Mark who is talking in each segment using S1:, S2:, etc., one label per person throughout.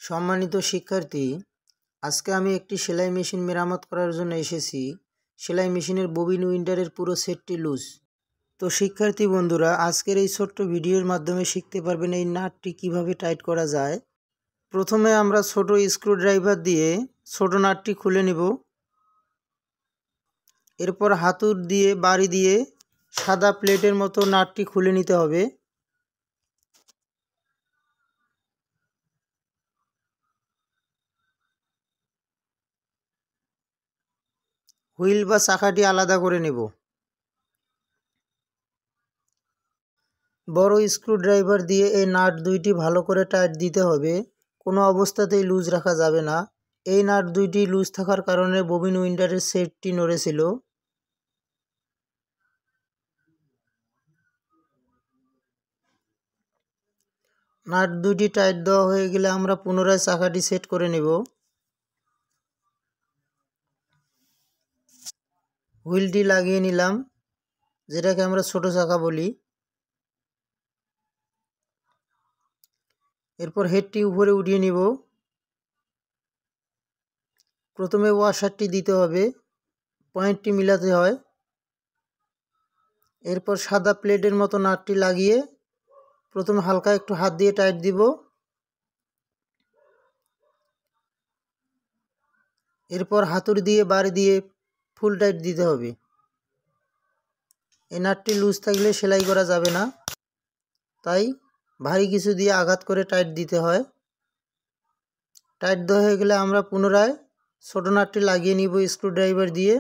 S1: সম্মানিত শিক্ষার্থী, আজকে আমি একটি সেলাই মেশিন মেরামত করার জন্য এসেছি। সেলাই মেশিনের ববিন উইন্ডারের পুরো সেটটি লুজ। তো শিক্ষার্থী বন্ধুরা, আজকের এই ছোট্ট ভিডিওর মাধ্যমে শিখতে পারবেন এই নাটটি কিভাবে টাইট করা যায়। প্রথমে আমরা ছোট স্ক্রুড্রাইভার দিয়ে ছোট নাটটি খুলে নেব। এরপর হাতুড় দিয়ে বাড়ি দিয়ে সাদা প্লেটের মতো নাটটি খুলে নিতে হবে। হুইল বা চাকাটি আলাদা করে নেব। বড় স্ক্রুড্রাইভার দিয়ে এই নাট দুইটি ভালো করে টাইট দিতে হবে, কোনো অবস্থাতেই লুজ রাখা যাবে না। এই নাট দুইটি লুজ থাকার কারণে ববিন উইন্ডারের সেটটি নড়েছিল। নাট দুইটি টাইট দেওয়া হয়ে গেলে আমরা পুনরায় চাকাটি সেট করে নেব। হুইলটি লাগিয়ে নিলাম, যেটাকে আমরা ছোট চাকা বলি। এরপর হেডটি উপরে উঠিয়ে নিব। প্রথমে ওয়াশারটি দিতে হবে, পয়েন্টটি মিলাতে হয়। এরপর সাদা প্লেটের মতো নাটটি লাগিয়ে প্রথমে হালকা একটু হাত দিয়ে টাইট দিব। এরপর হাতুড়ি দিয়ে বাড়ি দিয়ে ফুল টাইট দিতে হবে। এই নাটটি লুজ থাকলে সেলাই করা যাবে না, তাই ভারী কিছু দিয়ে আঘাত করে টাইট দিতে হয়। টাইট দেওয়া হয়ে গেলে আমরা পুনরায় ছোট নাটটি লাগিয়ে নিব স্ক্রুড্রাইভার দিয়ে।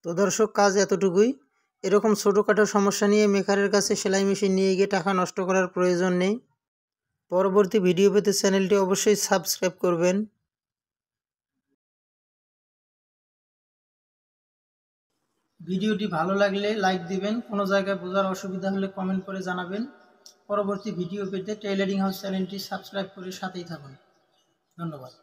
S1: তো দর্শক, কাজ এতটুকুই। এরকম ছোটোখাটো সমস্যা নিয়ে মেকারের কাছে সেলাই মেশিন নিয়ে গিয়ে টাকা নষ্ট করার প্রয়োজন নেই। পরবর্তী ভিডিও পেতে চ্যানেলটি অবশ্যই সাবস্ক্রাইব করবেন। ভিডিওটি ভালো লাগলে লাইক দিবেন, কোনো জায়গায় বোঝার অসুবিধা হলে কমেন্ট করে জানাবেন। পরবর্তী ভিডিও পেতে টেইলারিং হাউস চ্যানেলটি সাবস্ক্রাইব করে সাথেই থাকুন। ধন্যবাদ।